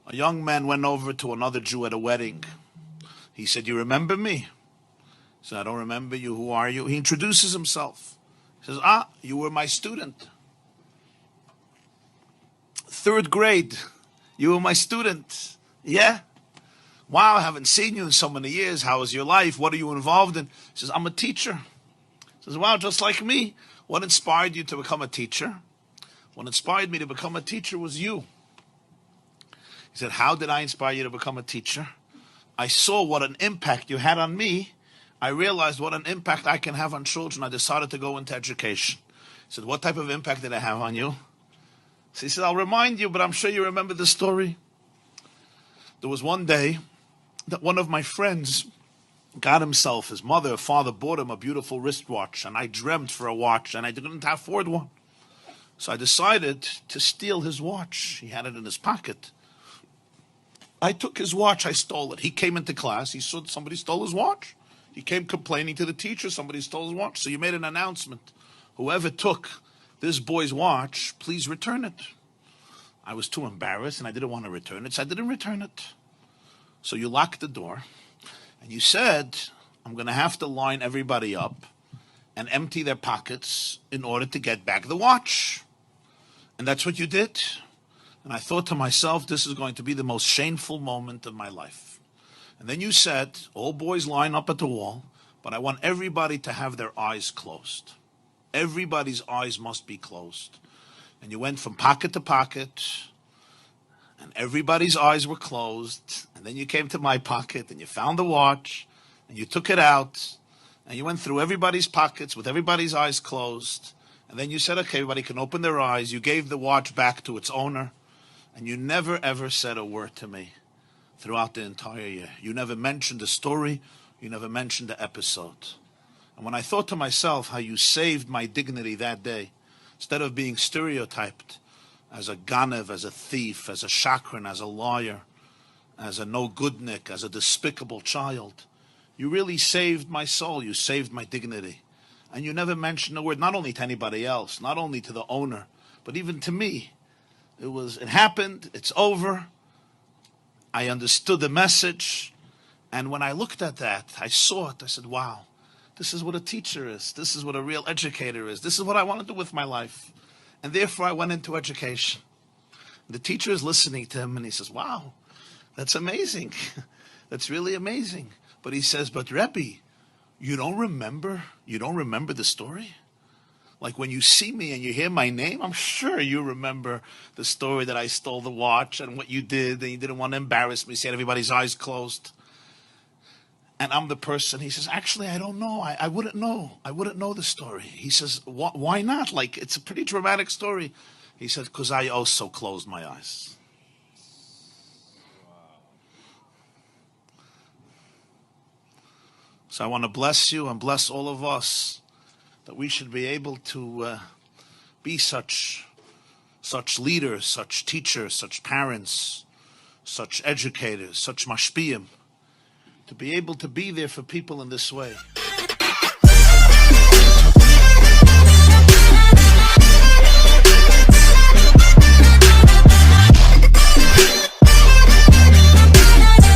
A young man went over to another Jew at a wedding. He said, "You remember me?" He said, "I don't remember you. Who are you?" He introduces himself. He says, "You were my student. 3rd grade. You were my student." "Yeah? Wow, I haven't seen you in so many years. How is your life? What are you involved in?" He says, "I'm a teacher." He says, "Wow, just like me. What inspired you to become a teacher?" "What inspired me to become a teacher was you." He said, "How did I inspire you to become a teacher?" "I saw what an impact you had on me. I realized what an impact I can have on children. I decided to go into education." He said, "What type of impact did I have on you?" So he said, "I'll remind you, but I'm sure you remember the story." There was one day that one of my friends got himself, his mother or father bought him a beautiful wristwatch, and I dreamt for a watch, and I didn't afford one. So I decided to steal his watch. He had it in his pocket. I took his watch, I stole it. He came into class, he saw somebody stole his watch. He came complaining to the teacher, somebody stole his watch. So you made an announcement. Whoever took this boy's watch, please return it. I was too embarrassed and I didn't want to return it, so I didn't return it. So you locked the door and you said, "I'm going to have to line everybody up and empty their pockets in order to get back the watch." And that's what you did. And I thought to myself, this is going to be the most shameful moment of my life. And then you said, "All boys line up at the wall, but I want everybody to have their eyes closed. Everybody's eyes must be closed." And you went from pocket to pocket, and everybody's eyes were closed. And then you came to my pocket, and you found the watch, and you took it out, and you went through everybody's pockets with everybody's eyes closed. And then you said, "Okay, everybody can open their eyes." You gave the watch back to its owner. And you never, ever said a word to me throughout the entire year. You never mentioned the story. You never mentioned the episode. And when I thought to myself how you saved my dignity that day, instead of being stereotyped as a ganev, as a thief, as a shakran, as a liar, as a no-goodnik, as a despicable child, you really saved my soul. You saved my dignity. And you never mentioned a word, not only to anybody else, not only to the owner, but even to me. It happened, it's over. I understood the message. And when I looked at that, I saw it. I said, wow, this is what a teacher is. This is what a real educator is. This is what I want to do with my life. And therefore I went into education. The teacher is listening to him and he says, wow, that's amazing. That's really amazing. But he says, but Rebbe, you don't remember the story? Like when you see me and you hear my name, I'm sure you remember the story that I stole the watch and what you did, and you didn't want to embarrass me, so you had everybody's eyes closed. And I'm the person, he says, actually, I don't know. I wouldn't know. I wouldn't know the story. He says, why not? Like, it's a pretty dramatic story. He said, because I also closed my eyes. So I want to bless you and bless all of us that we should be able to be such leaders, such teachers, such parents, such educators, such mashpiyim, to be able to be there for people in this way.